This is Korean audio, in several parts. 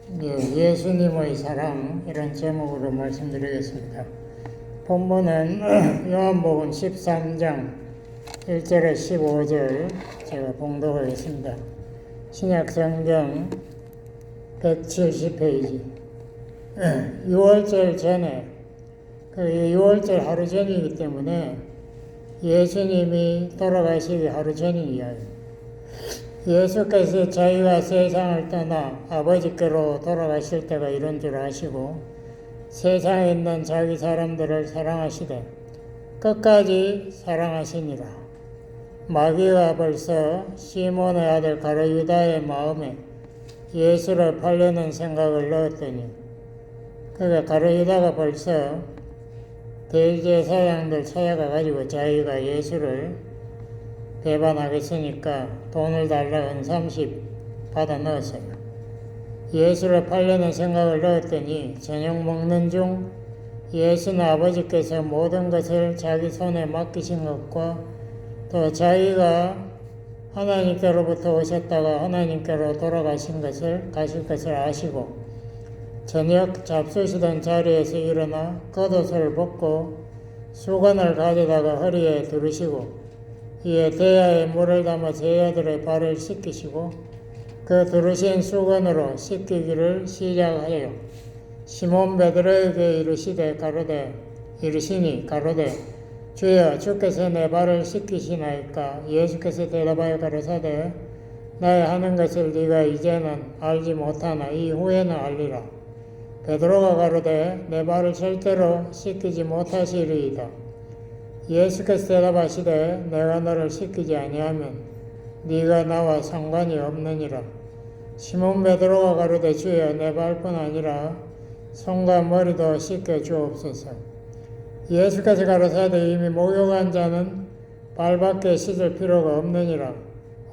예수님의 사랑 이런 제목으로 말씀드리겠습니다. 본문은 요한복음 13장 1절에 15절 제가 봉독하겠습니다. 신약성경 170페이지 6월절 전에 6월절 하루 전이기 때문에 예수님이 돌아가시기 하루 전이에요. 예수께서 자기가 세상을 떠나 아버지께로 돌아가실 때가 이런 줄 아시고 세상에 있는 자기 사람들을 사랑하시되 끝까지 사랑하시니라. 마귀가 벌써 시몬의 아들 가룟 유다의 마음에 예수를 팔려는 생각을 넣었더니 그가 가룟 유다가 벌써 대제사장들 찾아가가지고 자기가 예수를 배반하겠으니까 돈을 달라 은 30 받아 넣었어요. 예수를 팔려는 생각을 넣었더니 저녁 먹는 중 예수는 아버지께서 모든 것을 자기 손에 맡기신 것과 또 자기가 하나님께로부터 오셨다가 하나님께로 돌아가신 것을 가실 것을 아시고 저녁 잡수시던 자리에서 일어나 겉옷을 벗고 수건을 가져다가 허리에 두르시고 이에 대야에 물을 담아 제자들의 발을 씻기시고 그 두르신 수건으로 씻기기를 시작하여 시몬 베드로에게 이르시니 가로되 주여 주께서 내 발을 씻기시나이까. 예수께서 대답하여 가로사대 나의 하는 것을 네가 이제는 알지 못하나 이후에는 알리라. 베드로가 가로되 내 발을 절대로 씻기지 못하시리이다. 예수께서 대답하시되 내가 너를 씻기지 아니하면 네가 나와 상관이 없느니라. 시몬 베드로가 가로되 주여 내 발뿐 아니라 손과 머리도 씻겨 주옵소서. 예수께서 가로사대 이미 목욕한 자는 발밖에 씻을 필요가 없느니라.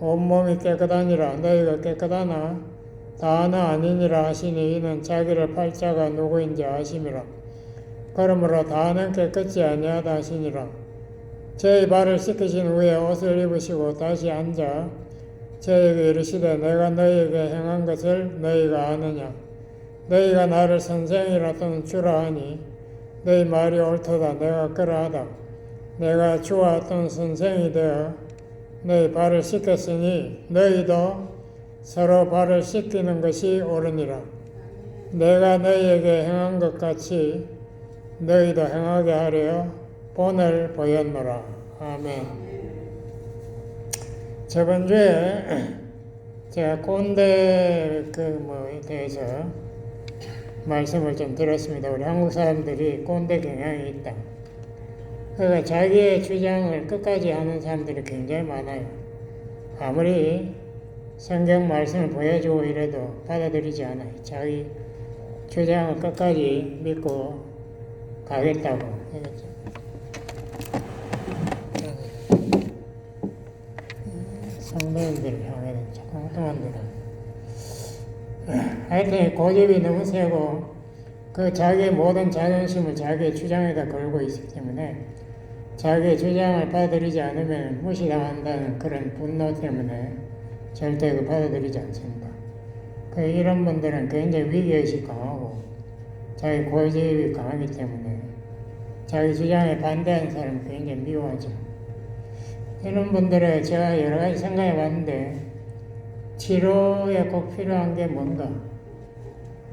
온몸이 깨끗하니라. 너희가 깨끗하나 다는 아니니라 하시니 이는 자기를 팔 자가 누구인지 아심이라. 그러므로 다는 깨끗지 아니하다 하시니라. 저희 발을 씻기신 후에 옷을 입으시고 다시 앉아 저에게 이르시되 내가 너희에게 행한 것을 너희가 아느냐. 너희가 나를 선생이라 또는 주라 하니 너희 말이 옳도다. 내가 그러하다. 내가 주와 또는 선생이 되어 너희 발을 씻겼으니 너희도 서로 발을 씻기는 것이 옳으니라. 내가 너희에게 행한 것 같이 너희도 행하게 하려 본을 보였노라. 아멘. 저번 주에 제가 꼰대 대해서 말씀을 좀 드렸습니다. 우리 한국 사람들이 꼰대 경향이 있다. 그러니까 자기의 주장을 끝까지 하는 사람들이 굉장히 많아요. 아무리 성경 말씀을 보여주고 이래도 받아들이지 않아요. 자기 주장을 끝까지 믿고 가겠다고. 성도님들을 향해 엉뚱한데다. 하여튼 고집이 너무 세고 그 자기의 모든 자존심을 자기의 주장에다 걸고 있기 때문에 자기의 주장을 받아들이지 않으면 무시당한다는 그런 분노 때문에 절대 받아들이지 않습니다. 이런 분들은 굉장히 위기의식 강하고 자기 고집이 강하기 때문에 자기 주장에 반대하는 사람을 굉장히 미워하죠. 이런 분들을 제가 여러 가지 생각해 봤는데 치료에 꼭 필요한 게 뭔가?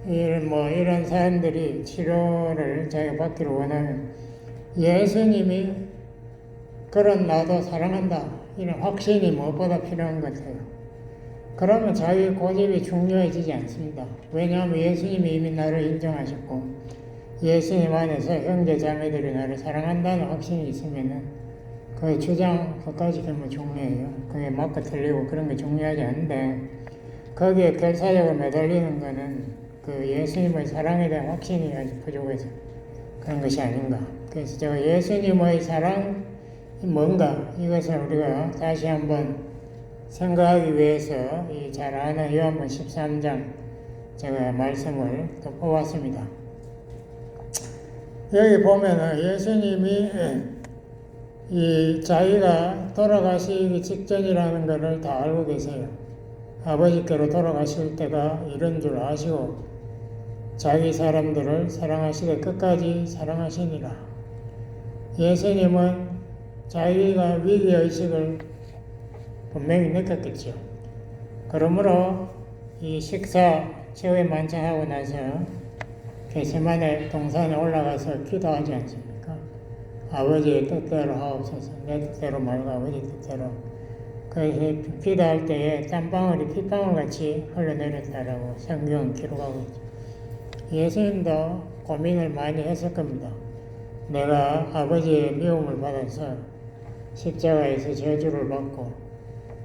이런 사람들이 치료를 자기가 받기를 원하면 예수님이 그런 나도 사랑한다 이런 확신이 무엇보다 필요한 것 같아요. 그러면 자기 고집이 중요해지지 않습니다. 왜냐하면 예수님이 이미 나를 인정하셨고 예수님 안에서 형제 자매들이 나를 사랑한다는 확신이 있으면은 그 주장 그까지 되면 중요해요. 그게 맞고 틀리고 그런 게 중요하지 않은데 거기에 결사적으로 매달리는 거는 그 예수님의 사랑에 대한 확신이 아직 부족해서 그런 것이 아닌가. 그래서 제가 예수님의 사랑이 뭔가 이것을 우리가 다시 한번 생각하기 위해서 이 잘 아는 요한복음 13장 제가 말씀을 또 뽑았습니다. 여기 보면은 예수님이 이 자기가 돌아가시기 직전이라는 것을 다 알고 계세요. 아버지께로 돌아가실 때가 이런 줄 아시고 자기 사람들을 사랑하시되 끝까지 사랑하시니라. 예수님은 자기가 위기의식을 분명히 느꼈겠죠. 그러므로 이 식사 최후의 만찬하고 나서 게세마네 동산에 올라가서 기도하지 않습니까? 아버지의 뜻대로 하옵소서. 내 뜻대로 말고 아버지 뜻대로. 그래서 기도할 때에 땀방울이 핏방울 같이 흘러내렸다라고 성경은 기록하고 있죠. 예수님도 고민을 많이 했을 겁니다. 내가 아버지의 미움을 받아서 십자가에서 저주를 받고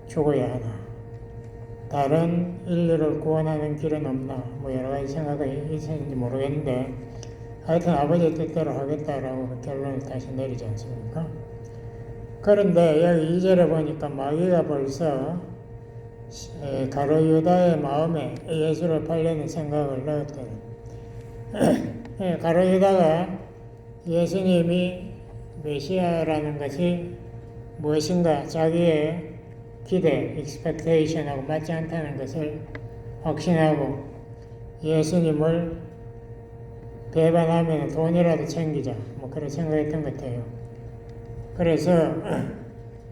죽어야 하나? 다른 인류를 구원하는 길은 없나? 뭐 여러 가지 생각이 있었는지 모르겠는데 하여튼 아버지의 뜻대로 하겠다라고 결론을 다시 내리지 않습니까? 그런데 여기 2절에 보니까 마귀가 벌써 가룟 유다의 마음에 예수를 팔려는 생각을 넣었대요. 가룟 유다가 예수님이 메시아라는 것이 무엇인가 자기의 기대, expectation하고 맞지 않다는 것을 확신하고 예수님을 배반하면 돈이라도 챙기자 뭐 그런 생각했던 것 같아요. 그래서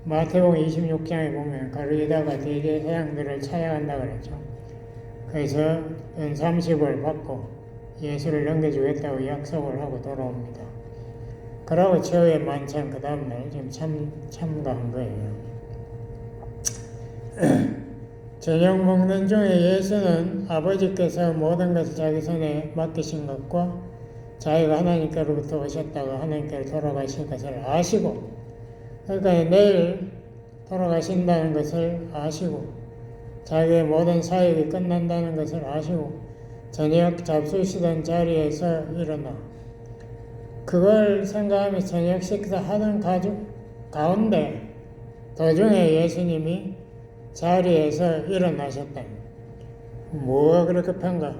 마태복음 26장에 보면 가룟 유다가 대제사장들을 찾아간다 그랬죠. 그래서 은 30을 받고 예수를 넘겨주겠다고 약속을 하고 돌아옵니다. 그러고 최후의 만찬 그 다음날 지금 참가한 거예요. 저녁 먹는 중에 예수는 아버지께서 모든 것을 자기 손에 맡기신 것과 자기가 하나님께로부터 오셨다가 하나님께로 돌아가실 것을 아시고, 그러니까 내일 돌아가신다는 것을 아시고 자기의 모든 사역이 끝난다는 것을 아시고 저녁 잡수시던 자리에서 일어나 그걸 생각하면서 저녁 식사하던 가운데 도중에 예수님이 자리에서 일어나셨다. 뭐가 그렇게 급한가?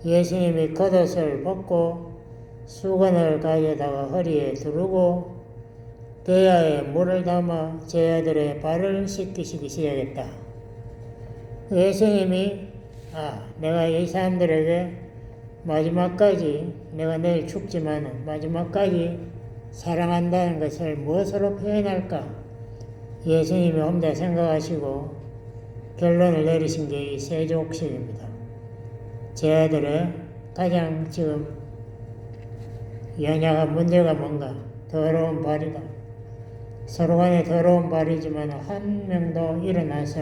예수님이 겉옷을 벗고 수건을 가져다가 허리에 두르고 대야에 물을 담아 제자들의 발을 씻기시기 시작했다. 예수님이 내가 이 사람들에게 마지막까지 내가 내일 죽지만 마지막까지 사랑한다는 것을 무엇으로 표현할까? 예수님이 혼자 생각하시고 결론을 내리신 게 이 세족식입니다. 제자들의 가장 지금 연약한 문제가 뭔가? 더러운 발이다. 서로 간에 더러운 발이지만 한 명도 일어나서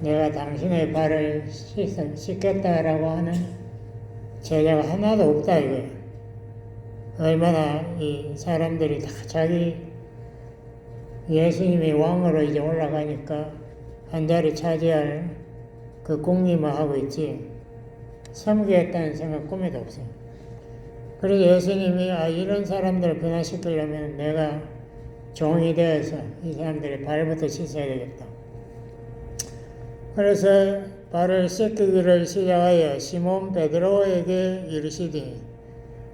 내가 당신의 발을 씻겠다라고 하는 제자가 하나도 없다 이거예요. 얼마나 이 사람들이 다 자기 예수님이 왕으로 이제 올라가니까 한 자리 차지할 그 공리만 하고 있지 섬기겠다는 생각 꿈에도 없어요. 그래서 예수님이 이런 사람들을 변화시키려면 내가 종이 되어서 이 사람들의 발부터 씻어야 되겠다. 그래서 발을 씻기기를 시작하여 시몬 베드로에게 이르시되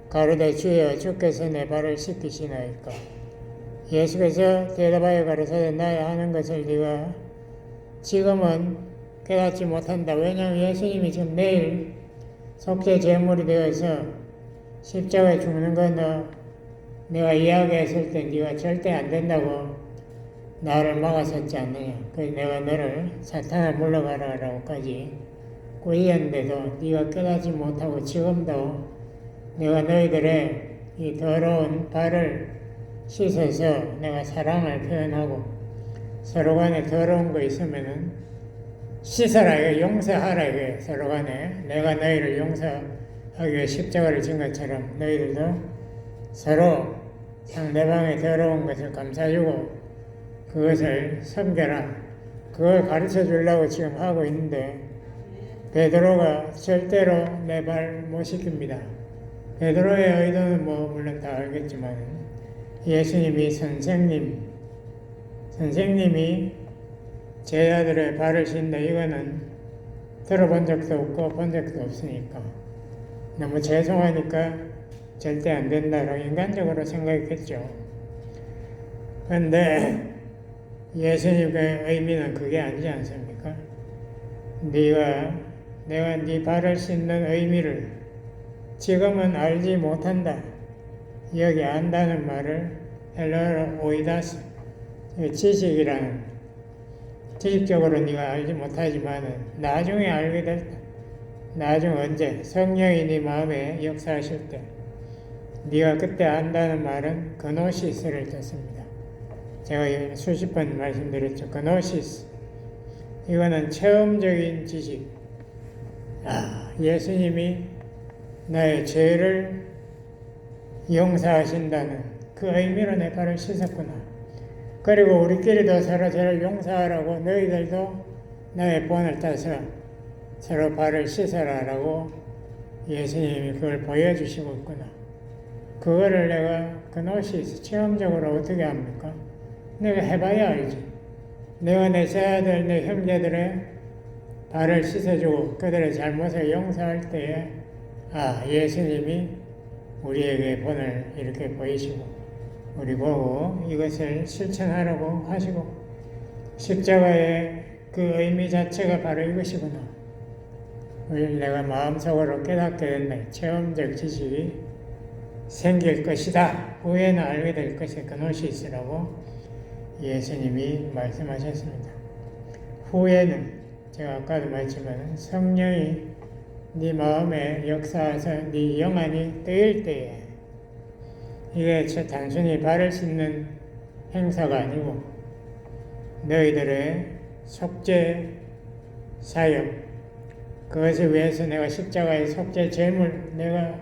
가로되 주여 주께서 내 발을 씻기시나이까. 예수께서 대답하여 가로사대 나의 하는 것을 네가 지금은 깨닫지 못한다. 왜냐하면 예수님이 지금 내일 속죄 제물이 되어서 십자가에 죽는 건 내가 이야기했을 때 네가 절대 안 된다고 나를 막았었지 않느냐. 그래서 내가 너를 사탄아 물러가라라고까지 꾸짖었는데도 네가 깨닫지 못하고 지금도 내가 너희들의 이 더러운 발을 씻어서 내가 사랑을 표현하고 서로 간에 더러운 거 있으면은 씻어라, 이거 용서하라, 이거 서로 간에 내가 너희를 용서하기 위해 십자가를 진 것처럼 너희들도 서로 상대방의 더러운 것을 감싸주고 그것을 섬겨라. 그걸 가르쳐 주려고 지금 하고 있는데 베드로가 절대로 내 발 못 시킵니다. 베드로의 의도는 물론 다 알겠지만 예수님이 선생님이 제자들의 발을 씻는다 이거는 들어본 적도 없고 본 적도 없으니까 너무 죄송하니까 절대 안 된다라고 인간적으로 생각했겠죠. 그런데 예수님의 의미는 그게 아니지 않습니까? 내가 네 발을 씻는 의미를 지금은 알지 못한다. 여기 안다는 말을 헬라어로 오이다스, 지식이라는, 지식적으로 네가 알지 못하지만은 나중에 알게 될 때, 나중 언제 성령이 네 마음에 역사하실 때 네가 그때 안다는 말은 그노시스를 뜻습니다. 제가 수십 번 말씀드렸죠. 그노시스, 이거는 체험적인 지식. 예수님이 나의 죄를 용서하신다는 그 의미로 내 발을 씻었구나. 그리고 우리끼리도 서로 죄를 용서하라고, 너희들도 나의 본을 따서 서로 발을 씻어라라고 예수님이 그걸 보여주시고 있구나. 그거를 내가 그노시스, 체험적으로 어떻게 합니까? 내가 해봐야 알지. 내가 내 자아들, 내 형제들의 발을 씻어주고 그들의 잘못을 용서할 때에 예수님이 우리에게 본을 이렇게 보이시고 우리 보고 이것을 실천하라고 하시고 십자가의 그 의미 자체가 바로 이것이구나. 내가 마음속으로 깨닫게 된다. 체험적 지식이 생길 것이다. 후에는 알게 될 것이 그노시스라고 예수님이 말씀하셨습니다. 후에는 제가 아까도 말했지만 성령이 네 마음에 역사해서 네 영안이 뜨일 때에 이게 단순히 발을 씻는 행사가 아니고 너희들의 속죄 사역, 그것을 위해서 내가 십자가의 속죄 제물, 내가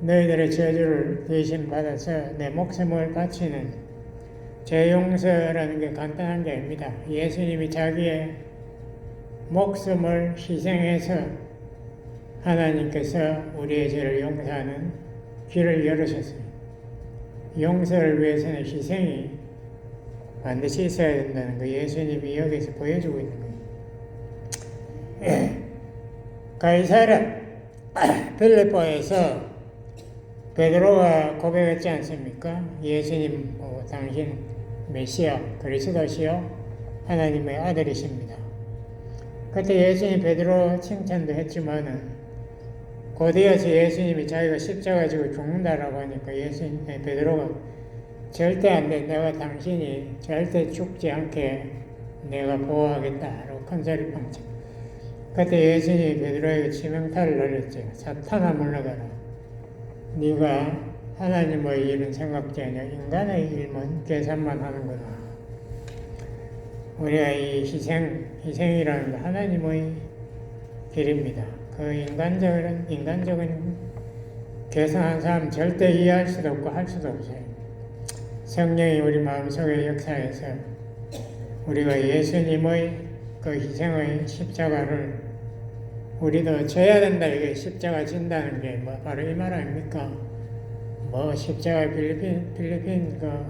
너희들의 저주를 대신 받아서 내 목숨을 바치는 죄 용서라는 게 간단한 게 아닙니다. 예수님이 자기의 목숨을 희생해서 하나님께서 우리의 죄를 용서하는 길을 열으셨어요. 용서를 위해서는 희생이 반드시 있어야 된다는 거 예수님이 여기서 보여주고 있는 거예요. 가이사랴 빌립보에서 베드로가 고백했지 않습니까? 예수님, 당신 메시아, 그리스도시요 하나님의 아들이십니다. 그때 예수님 베드로 칭찬도 했지만은 곧이어서 예수님이 자기가 십자가 지고 죽는다라고 하니까 베드로가 절대 안 돼. 내가 당신이 절대 죽지 않게 내가 보호하겠다라고 큰소리 뻥쳐. 그때 예수님이 베드로에게 치명타를 날렸죠. 사탄아 물러가라. 네가 하나님의 일은 생각지 않냐. 인간의 일만 계산만 하는구나. 우리가 이 희생이라는 게 하나님의 길입니다. 그 인간적인 계산한 사람 절대 이해할 수도 없고 할 수도 없어요. 성령이 우리 마음속에 역사해서 우리가 예수님의 그 희생의 십자가를 우리도 져야 된다. 이게 십자가 진다는 게 바로 이 말 아닙니까? 십자가 필리핀 그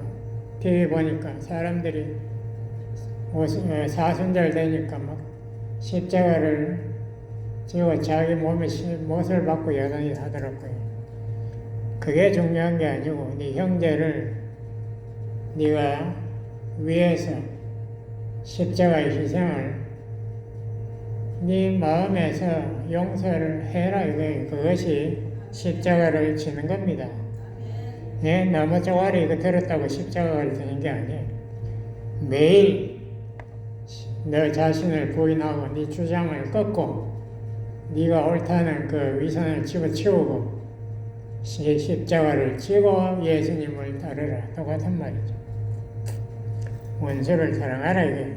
TV 보니까 사람들이 사순절 되니까 막 십자가를 지고 자기 몸에 못을 받고 여전히 하더라고요. 그게 중요한 게 아니고 네 형제를 네가 위해서 십자가의 희생을 네 마음에서 용서를 해라. 그것이 십자가를 지는 겁니다. 나무 쪼가리 이거 들었다고 십자가를 드는 게 아니에요. 매일 너 자신을 부인하고 네 주장을 꺾고 네가 옳다는 그 위선을 집어치우고 십자가를 지고 예수님을 따르라. 똑같은 말이죠. 원수를 사랑하라 이게.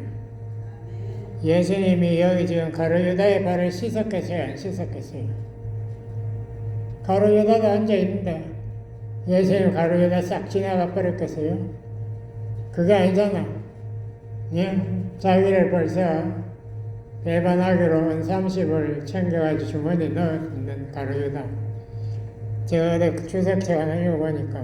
예수님이 여기 지금 가룟 유다의 발을 씻었겠어요? 안 씻었겠어요? 가룟 유다도 앉아있는데 예수님 가룟 유다 싹 지나가 버렸겠어요? 그게 아니잖아. 자기를 벌써 배반하기로 은 30을 챙겨가지고 주머니에 넣었는 가룟 유다. 제가 어디 주석책 하나 읽어보니까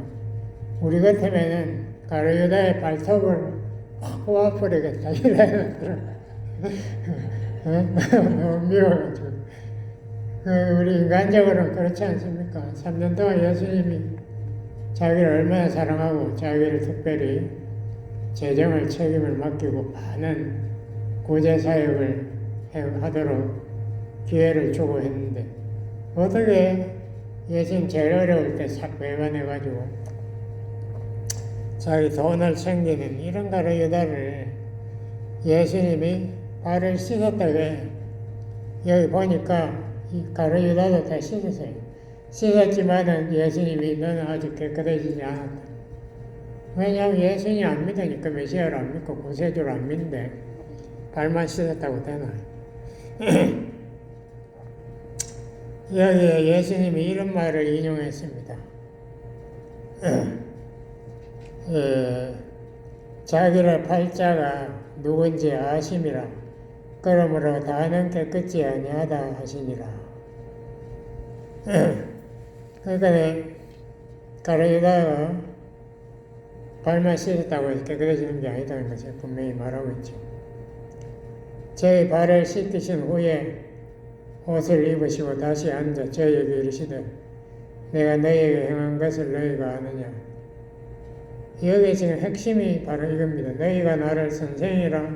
우리 같으면은 가룟 유다의 발톱을 확 꼬아버리겠다 이래요. 너무 미워가지고. 우리 인간적으로는 그렇지 않습니까? 3년 동안 예수님이 자기를 얼마나 사랑하고 자기를 특별히 재정을 책임을 맡기고 많은 구제 사역을 하도록 기회를 주고 했는데 어떻게 예수님 제일 어려울 때 싹 배반해가지고 자기 돈을 챙기는 이런 가룟 유다를 예수님이 발을 씻었다고 해요. 여기 보니까 이 가룟 유다도 다 씻었어요. 씻었지만은 예수님이 너는 아직 깨끗해지지 않았다. 왜냐하면 예수님이 안 믿으니까 메시아를 안 믿고 구세주를 안 믿는데 발만 씻었다고 되나? 여기에 예수님이 이런 말을 인용했습니다. 자기를 팔자가 누군지 아심이라. 그러므로 다는 깨끗지 아니하다 하시니라. 그러니까 가룟 유다가 발만 씻었다고 해서 깨끗해지는 게 아니다는 것을 분명히 말하고 있죠. 제 발을 씻기신 후에 옷을 입으시고 다시 앉아 저에게 이르시되 내가 너희에게 행한 것을 너희가 아느냐. 여기 지금 핵심이 바로 이겁니다. 너희가 나를 선생이라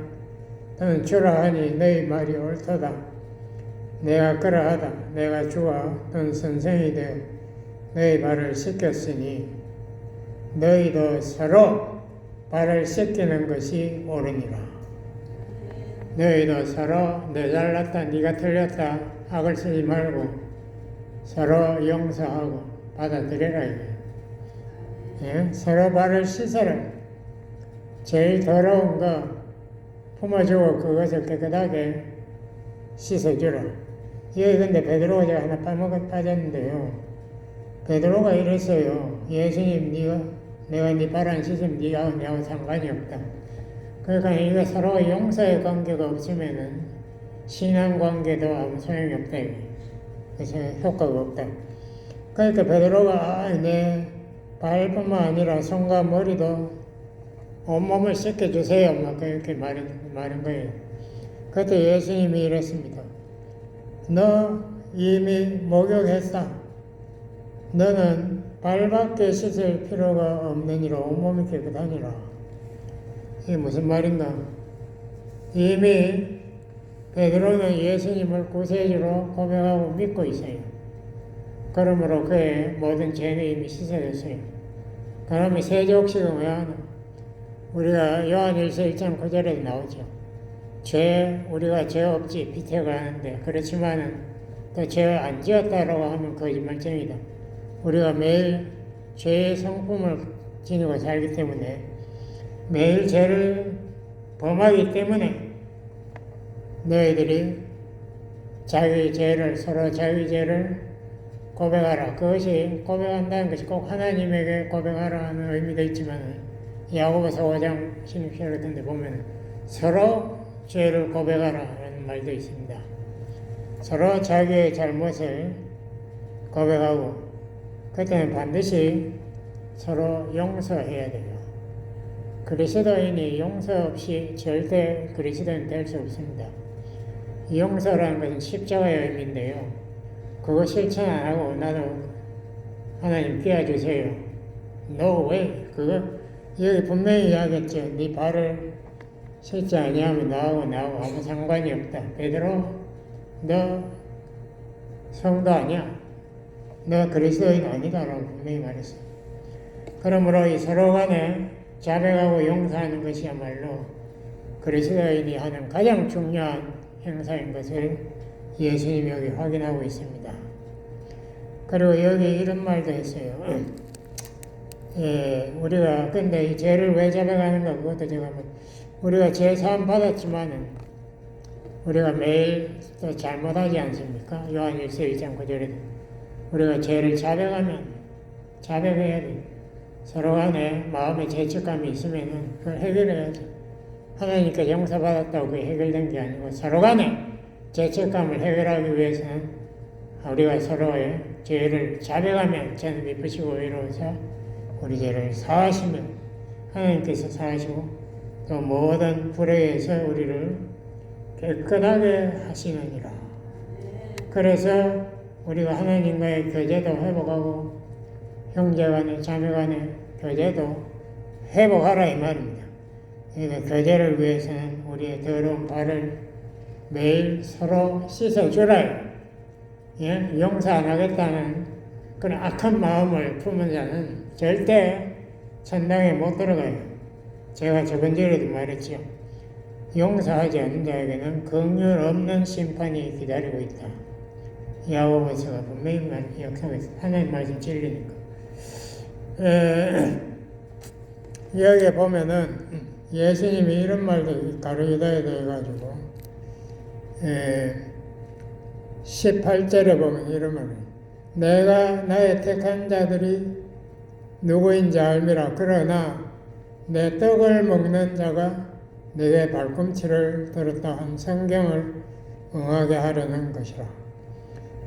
또는 주라 하니 너희 말이 옳도다. 내가 그러하다. 내가 주와 또는 선생이 되어 너희 발을 씻겼으니 너희도 서로 발을 씻기는 것이 옳으니라. 너희도 서로 내 잘났다 네가 틀렸다 악을 쓰지 말고 서로 용서하고 받아들여라 이거예요. 예? 서로 발을 씻어라. 제일 더러운 거 품어주고 그것을 깨끗하게 씻어주라. 여기 근데 베드로가 제가 하나 빠졌는데요. 베드로가 이랬어요. 예수님 내가 네 발 안 씻으면 네하고 상관이 없다. 그러니까 이거 서로 용서의 관계가 없으면은 신앙 관계도 아무 소용이 없다. 그래서 효과가 없다. 그러니까 베드로가 내 발뿐만 아니라 손과 머리도 온몸을 씻겨주세요. 막 그렇게 말한 거예요. 그때 예수님이 이랬습니다. 너 이미 목욕했어. 너는 발밖에 씻을 필요가 없느니라. 온몸이 깨끗하니라. 이게 무슨 말인가? 이미 베드로는 예수님을 구세주로 고백하고 믿고 있어요. 그러므로 그의 모든 죄는 이미 씻어졌어요. 그러면 세족식은 왜 하나? 우리가 요한일서 1장 9절에도 나오죠. 우리가 죄 없지 비태가 하는데 그렇지만은 또 죄 안 지었다라고 하면 거짓말쟁이다. 우리가 매일 죄의 성품을 지니고 살기 때문에 매일 죄를 범하기 때문에 너희들이 서로 자기 죄를 고백하라. 그것이 고백한다는 것이 꼭 하나님에게 고백하라는 의미도 있지만 야고보서 5장 16절 같은 데 보면 서로 죄를 고백하라는 말도 있습니다. 서로 자기의 잘못을 고백하고 그때는 반드시 서로 용서해야 돼요. 그리스도인이 용서 없이 절대 그리스도인 될 수 없습니다. 용서라는 것은 십자가의 의미인데요. 그거 실천 안 하고 나도 하나님 끼워주세요. No way. 그거 여기 분명히 이야기했죠. 네 발을 씻지 아니하면 나하고 아무 상관이 없다. 베드로 너 성도 아니야. 너 그리스도인 아니다라고 분명히 말했어요. 그러므로 이 서로 간에 자백하고 용서하는 것이야말로 그리스도인이 하는 가장 중요한 행사인 것을 예수님이 여기 확인하고 있습니다. 그리고 여기 이런 말도 했어요. 우리가 근데 이 죄를 왜 자백하는가 그것도 제가 우리가 죄 사함 받았지만은 우리가 매일 또 잘못하지 않습니까? 요한일서 1장 9절에 우리가 죄를 자백해야 돼. 서로 간에 마음에 죄책감이 있으면은 그걸 해결해야죠. 하나님께 용서받았다고 그게 해결된 게 아니고 서로 간에 죄책감을 해결하기 위해서는 우리가 서로의 죄를 자백하면 저는 미쁘시고 의로워서 우리 죄를 사하시면 하나님께서 사하시고 또 모든 불의에서 우리를 깨끗하게 하시느니라. 그래서 우리가 하나님과의 교제도 회복하고 형제간의 자매간의 교제도 회복하라 이 말입니다. 그러니까 교제를 위해서는 우리의 더러운 발을 매일 서로 씻어주라. 예? 용서 안 하겠다는 그런 악한 마음을 품은 자는 절대 천당에 못 들어가요. 제가 저번 주에도 말했죠. 용서하지 않는 자에게는 긍휼 없는 심판이 기다리고 있다. 야고보서가 분명히 역사에서 하나님 말씀 진리니까. 여기에 보면은 예수님이 이런 말도 가룟유다에 대해 가지고 18절에 보면 이런 말을 내가 나의 택한 자들이 누구인지 알미라. 그러나 내 떡을 먹는 자가 내게 발꿈치를 들었다 한 성경을 응하게 하려는 것이라.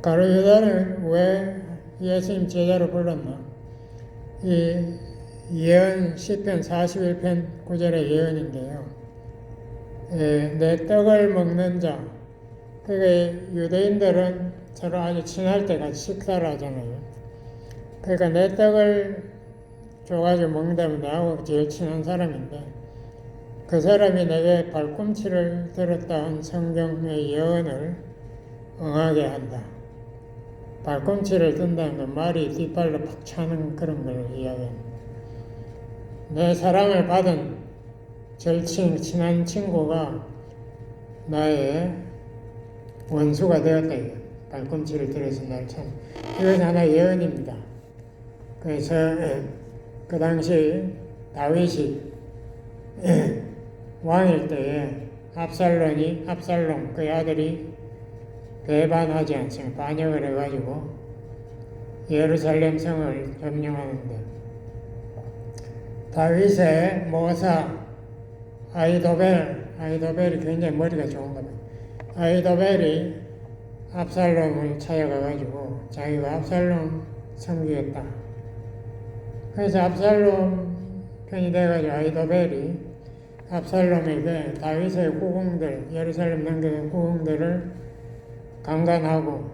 가룟유다는 왜 예수님 제자로 불렀나? 이 예언 시편 41편 9절의 예언인데요. 내 떡을 먹는 자. 그러니까 유대인들은 서로 아주 친할 때 같이 식사를 하잖아요. 그러니까 내 떡을 줘가지고 먹는다면 나하고 제일 친한 사람인데 그 사람이 내게 발꿈치를 들었다 한 성경의 예언을 응하게 한다. 발꿈치를 든다는 건 말이 뒷발로 팍 차는 그런 걸 이야기합니다. 내 사랑을 받은 절친, 친한 친구가 나의 원수가 되었다. 발꿈치를 들어서 날 참. 이것은 하나의 예언입니다. 그래서 그 당시 다윗이 왕일 때에 압살롬 그 아들이 배반하지 않습니다. 반역을 해가지고 예루살렘 성을 점령하는데 다윗의 모사 아이도벨이 굉장히 머리가 좋은 겁니다. 아이도벨이 압살롬을 찾아가가지고 자기가 압살롬 섬기겠다. 그래서 압살롬 편이 돼가지고 아이도벨이 압살롬에게 다윗의 후궁들, 예루살렘 남겨진 후궁들을 강간하고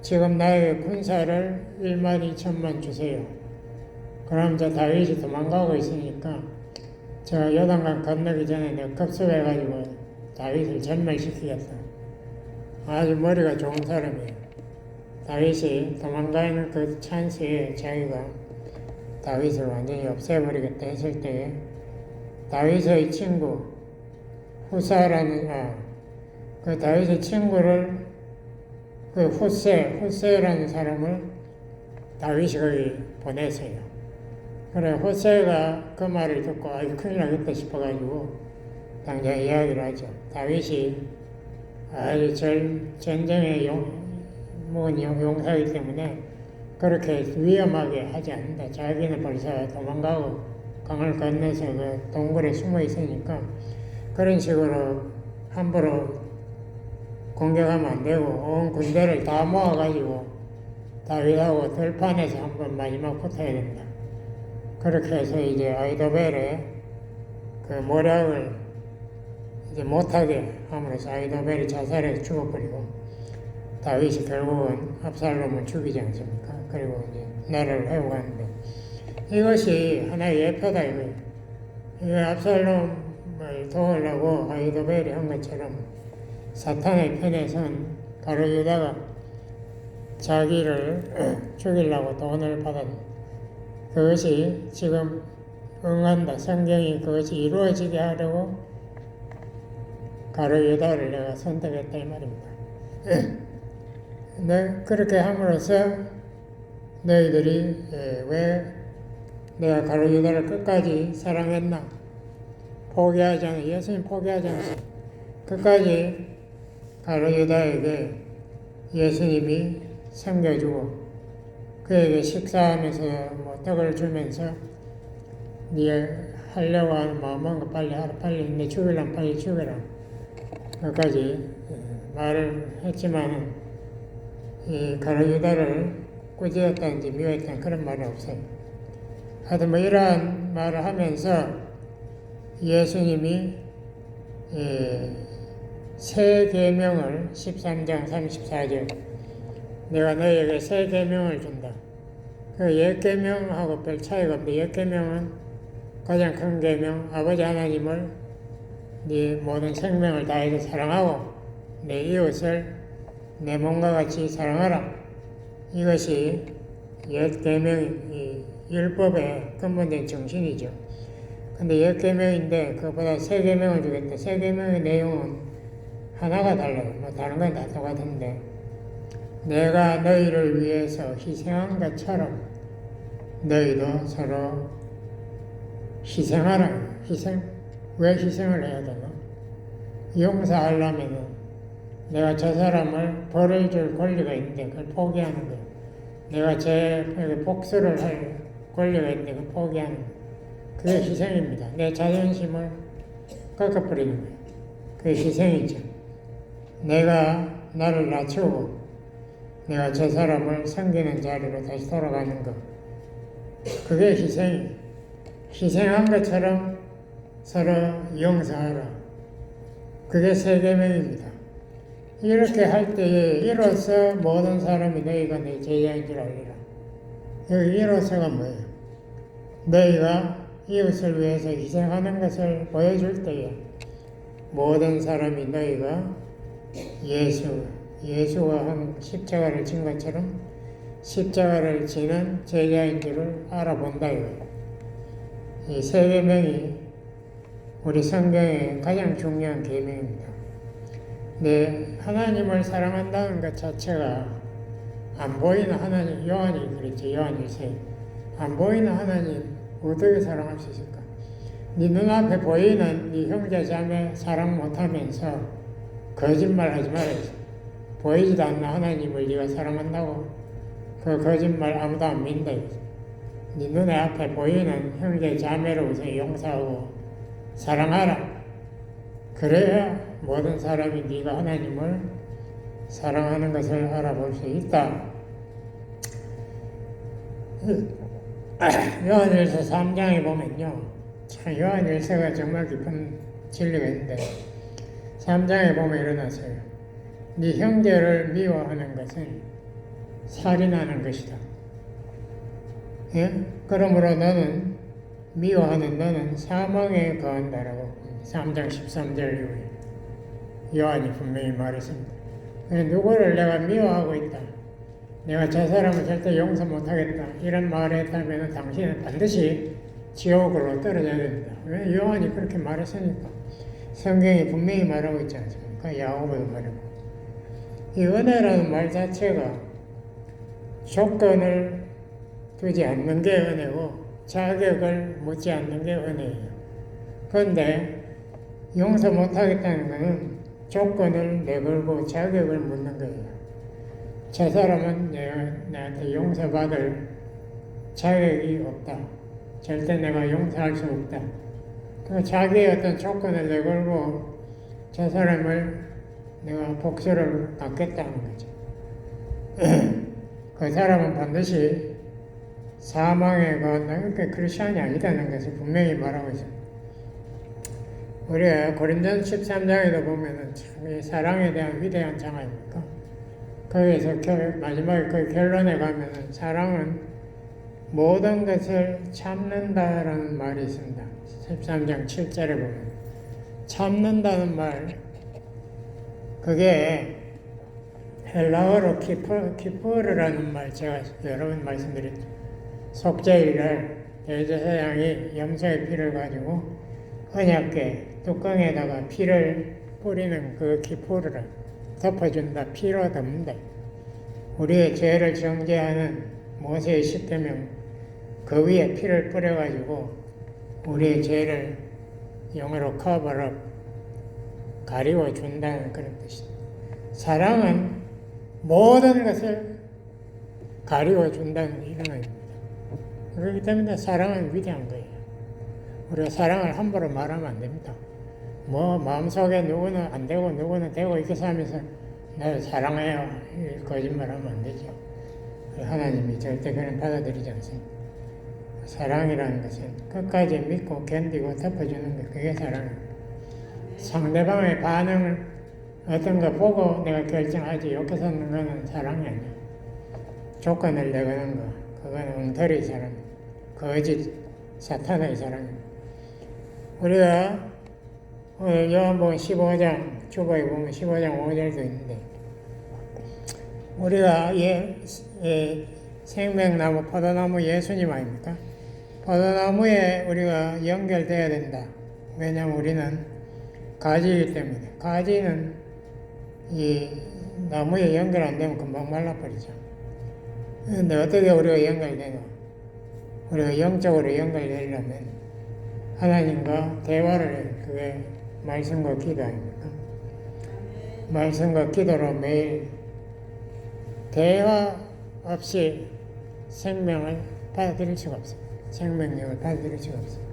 지금 나에게 군사를 1만 2천만 주세요. 그럼 저 다윗이 도망가고 있으니까 저 요단강 건너기 전에 내가 급습해가지고 다윗을 전멸시키겠다. 아주 머리가 좋은 사람이에요. 다윗이 도망가는 그 찬스에 자기가 다윗을 완전히 없애버리겠다 했을 때에 다윗의 친구 후사라는 그 다윗의 친구를 그 후세라는 사람을 다윗이 거기 보냈어요. 그래 후세가 그 말을 듣고 아이 큰일 나겠다 싶어가지고 당장 이야기를 하죠. 다윗이 아주 전쟁의 용사이기 때문에 그렇게 위험하게 하지 않는다. 자기는 벌써 도망가고 강을 건너서 그 동굴에 숨어 있으니까 그런 식으로 함부로 공격하면 안 되고 온 군대를 다 모아가지고 다윗하고 들판에서 한번 마지막 붙어야 된다. 그렇게 해서 이제 아이도벨의 그 모략을 이제 못하게 함으로써 아이도벨이 자살해서 죽어버리고 다윗이 결국은 압살롬을 죽이지 않습니까? 그리고 이제 나라를 회복하는데 이것이 하나의 예표다 이거예요. 이 압살롬을 도우려고 아이도벨이 한 것처럼 사탄의 편에 선 가룟유다가 자기를 죽이려고 돈을 받은 그것이 지금 응한다. 성경이 그것이 이루어지게 하려고 가룟유다를 내가 선택했다 이 말입니다. 네, 그렇게 함으로써 너희들이 왜 내가 가룟유다를 끝까지 사랑했나? 포기하지 않아. 예수님 포기하지 않았어요. 끝까지 가룟유다에게 예수님이 섬겨주고 그에게 식사하면서 뭐 떡을 주면서 네 하려고 하는 마음은 거 빨리 하라. 빨리 내 죽이려면 빨리 죽여라. 그까지 말을 했지만은 이 가룟유다를 꾸짖었다든지 미워했다는 그런 말은 없어요. 하여튼 뭐 이러한 말을 하면서 예수님이 새 계명을 13장 34절 내가 너희에게 새 계명을 준다. 그 옛 계명하고 별 차이가 없는데 옛 계명은 가장 큰 계명 아버지 하나님을 네 모든 생명을 다해서 사랑하고 내 이웃을 내 몸과 같이 사랑하라. 이것이 열 계명이 율법의 근본된 정신이죠. 근데 열 계명인데 그것보다 세 계명을 주겠다. 세 계명의 내용은 하나가 달라요. 뭐 다른 건 다 똑같은데 내가 너희를 위해서 희생한 것처럼 너희도 서로 희생하라. 희생? 왜 희생을 해야 되나? 용서하려면은 내가 저 사람을 벌을 줄 권리가 있는데 그걸 포기하는 거예요. 내가 제 복수를 할 권리가 있는데 그걸 포기하는 거예요. 그게 희생입니다. 내 자존심을 꺾어버리는 거예요. 그게 희생이죠. 내가 나를 낮추고 내가 저 사람을 섬기는 자리로 다시 돌아가는 것. 그게 희생이에요. 희생한 것처럼 서로 용서하라. 그게 세 계명입니다. 이렇게 할 때에 이로써 모든 사람이 너희가 내 제자인 줄 알리라. 여기 이로써가 뭐예요? 너희가 이웃을 위해서 희생하는 것을 보여줄 때에 모든 사람이 너희가 예수가 한 십자가를 진 것처럼 십자가를 지는 제자인 줄을 알아본다 이거예요. 이 세 계명이 우리 성경의 가장 중요한 계명입니다. 네, 하나님을 사랑한다는 것 자체가 안 보이는 하나님, 요한이 그랬죠. 요한 1세. 안 보이는 하나님 어떻게 사랑할 수 있을까? 네 눈앞에 보이는 네 형제 자매 사랑 못하면서 거짓말하지 말아야지. 보이지도 않는 하나님을 네가 사랑한다고? 그 거짓말 아무도 안 믿는다. 네 눈에 앞에 보이는 형제 자매를 우선 용서하고 사랑하라. 그래야 모든 사람이 네가 하나님을 사랑하는 것을 알아볼 수 있다. 요한일서 3장에 보면요, 참 요한일서가 정말 깊은 진리가 있는데 3장에 보면 일어나서요. 네 형제를 미워하는 것은 살인하는 것이다. 예? 그러므로 너는 미워하는 너는 사망에 거한다라고 3장 13절 이후에 요한이 분명히 말했습니다. 누구를 내가 미워하고 있다, 내가 저 사람을 절대 용서 못하겠다 이런 말을 했다면 당신은 반드시 지옥으로 떨어져야 된다. 왜? 요한이 그렇게 말했으니까. 성경이 분명히 말하고 있지 않습니까? 야고보도 말하고. 이 은혜라는 말 자체가 조건을 두지 않는 게 은혜고 자격을 묻지 않는 게 은혜예요. 그런데 용서 못하겠다는 것은 조건을 내걸고 자격을 묻는 거예요. 저 사람은 나한테 용서받을 자격이 없다. 절대 내가 용서할 수 없다. 그 자기의 어떤 조건을 내걸고 저 사람을 내가 복수를 받겠다는 거죠. 그 사람은 반드시 사망에 거한다는 게 크리스천이 아니다는 것을 분명히 말하고 있습니다. 우리가 고린도전서 13장에도 보면은 참 사랑에 대한 위대한 장 아닙니까? 거기에서 마지막에 그 결론에 가면은 사랑은 모든 것을 참는다라는 말이 있습니다. 13장 7절에 보면 참는다는 말, 그게 헬라어로 키푸르라는 말 제가 여러 번 말씀드렸죠. 속죄일날 대제사장이 염소의 피를 가지고 언약궤 뚜껑에다가 피를 뿌리는 그 키푸르를 덮어준다. 피로 덮는다. 우리의 죄를 정죄하는 모세의 10계명 그 위에 피를 뿌려가지고 우리의 죄를 영어로 커버업 가리워 준다는 그런 뜻입니다. 사랑은 모든 것을 가리워 준다는 이런 의미입니다. 그렇기 때문에 사랑은 위대한 거예요. 우리가 사랑을 함부로 말하면 안 됩니다. 뭐 마음속에 누구는 안 되고 누구는 되고 이렇게 하면서 나를 사랑해요 거짓말하면 안 되죠. 하나님이 절대 그런 받아들이지 않습니다. 사랑이라는 것은 끝까지 믿고 견디고 덮어주는 것, 그게 사랑입니다. 상대방의 반응을 어떤 거 보고 내가 결정하지 이렇게 사는 거는 사랑이 아니에요. 조건을 내거는 거, 그건 엉터리 사랑입니다. 거짓 사탄의 사랑입니다. 우리가 오늘 요한복음 15장 초반에 보면 15장 5절도 있는데 우리가 생명나무 포도나무 예수님 아닙니까? 포도나무에 우리가 연결돼야 된다. 왜냐하면 우리는 가지이기 때문에. 가지는 이 나무에 연결 안 되면 금방 말라버리죠. 근데 어떻게 우리가 연결되나? 우리가 영적으로 연결되려면 하나님과 대화를, 그게 말씀과 기도 아닙니까? 말씀과 기도로 매일 대화 없이 생명을 받아들일 수가 없어요. 생명력을 받아들일 수가 없어요.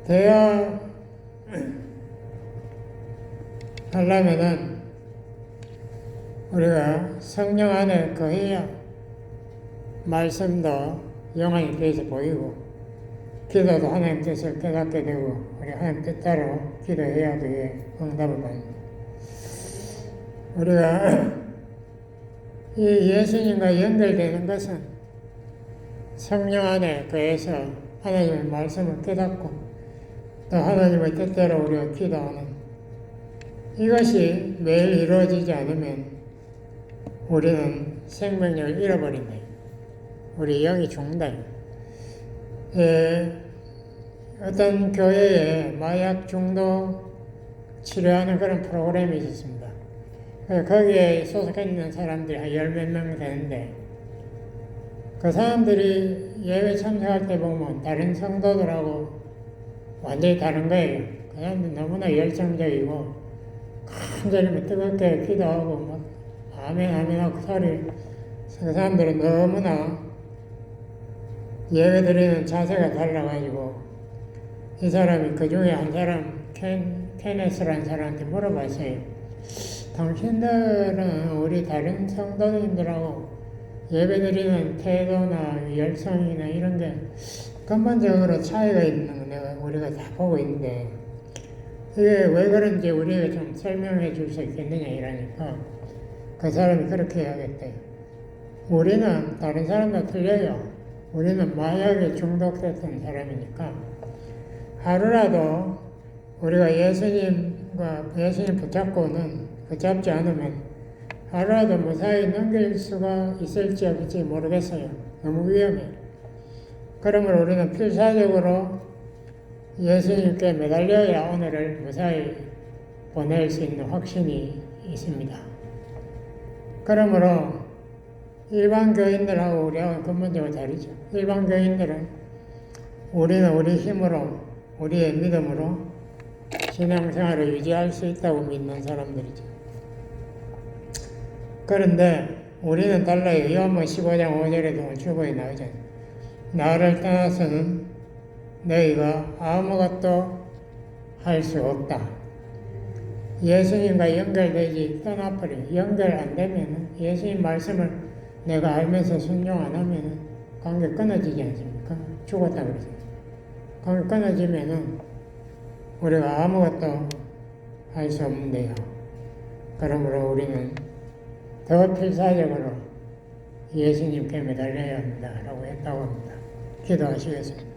대화 하려면은 우리가 성령 안에 거해야 말씀도 영안이 돼서 보이고 기도도 하나님 뜻을 깨닫게 되고 우리 하나님 뜻대로 기도해야 그게 응답을 받습니다. 우리가 이 예수님과 연결되는 것은 성령 안에 거해서 하나님의 말씀을 깨닫고 또 하나님의 뜻대로 우리가 기도하는 이것이 매일 이루어지지 않으면 우리는 생명력을 잃어버린다. 우리 영이 죽는다. 어떤 교회에 마약 중독 치료하는 그런 프로그램이 있습니다. 거기에 소속해 있는 사람들이 한 10몇 명 되는데 그 사람들이 예배 참석할 때 보면 다른 성도들하고 완전히 다른 거예요. 그 사람들 너무나 열정적이고 간절히 뜨겁게 기도하고 막 아멘 아멘 하고 그 사람들은 너무나 예배 드리는 자세가 달라가지고 이 사람이 그 중에 한 사람 케네스라는 사람한테 물어봤어요. 당신들은 우리 다른 성도님들하고 예배 드리는 태도나 열성이나 이런 게 근본적으로 차이가 있는 거 우리가 다 보고 있는데 이게 왜 그런지 우리가 좀 설명해 줄 수 있겠느냐 이러니까 그 사람이 그렇게 이야기했대요. 우리는 다른 사람과 틀려요. 우리는 마약에 중독됐던 사람이니까 하루라도 우리가 예수님 붙잡지 않으면 하루라도 무사히 넘길 수가 있을지 없을지 모르겠어요. 너무 위험해요. 그러므로 우리는 필사적으로 예수님께 매달려야 오늘을 무사히 보낼 수 있는 확신이 있습니다. 그러므로 일반 교인들하고 우리하고는 근본적으로 다르죠. 일반 교인들은 우리는 우리 힘으로, 우리의 믿음으로 신앙생활을 유지할 수 있다고 믿는 사람들이죠. 그런데 우리는 달라요. 요한복음 15장 5절에도 주보에 나오잖아요. 나를 떠나서는 너희가 아무것도 할 수 없다. 예수님과 연결되지 떠나버려. 연결 안 되면 예수님 말씀을 내가 알면서 순종 안 하면 관계 끊어지지 않습니까? 죽었다 그러죠. 관계 끊어지면 우리가 아무것도 할 수 없는데요. 그러므로 우리는 더 필사적으로 예수님께 매달려야 합니다. 라고 했다고 합니다. 기도하시겠습니다.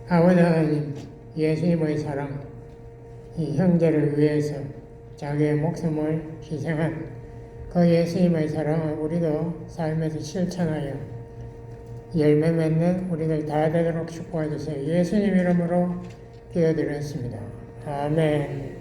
아버지 하나님, 예수님의 사랑, 이 형제를 위해서 자기의 목숨을 희생한 그 예수님의 사랑을 우리도 삶에서 실천하여 열매 맺는 우리들 다 되도록 축복해 주세요. 예수님 이름으로 기도드렸습니다. 아멘.